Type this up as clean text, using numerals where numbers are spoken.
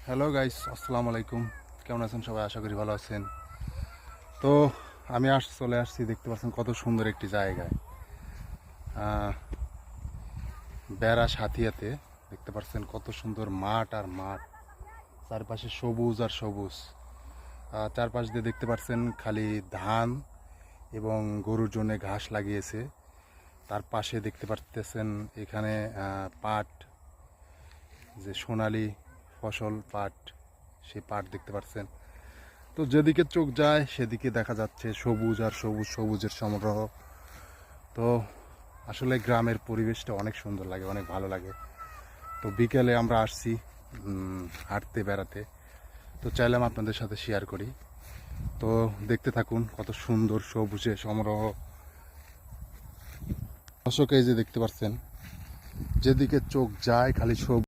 Hello guys, আসসালামু আলাইকুম। কেমন আছেন সবাই? আশা করি ভালো আছেন। তো আমি চলে আসছি, দেখতে পাচ্ছেন কত সুন্দর একটি জায়গায়, বেড়া সাথিয়াতে। দেখতে পাচ্ছেন কত সুন্দর মাঠ আর মাঠ, চারপাশে সবুজ আর সবুজ। চারপাশ দিয়ে দেখতে পাচ্ছেন খালি ধান এবং গরুর জন্য ঘাস লাগিয়েছে। তার পাশে দেখতে পাচ্ছেন এখানে পাট, যে সোনালি ফসল পাট, সেই পাট দেখতে পাচ্ছেন। তো যেদিকে চোখ যায় সেদিকে দেখা যাচ্ছে সবুজ আর সবুজ, সবুজের সমারোহ। তো আসলে গ্রামের পরিবেশটা অনেক সুন্দর লাগে, অনেক ভালো লাগে। তো বিকেলে আমরা আসছি হাঁটতে বেড়াতে, তো চাইলাম আপনাদের সাথে শেয়ার করি। তো দেখতে থাকুন কত সুন্দর সবুজের সমারোহ। দর্শক, এই যে দেখতে পাচ্ছেন যেদিকে চোখ যায় খালি সবুজ।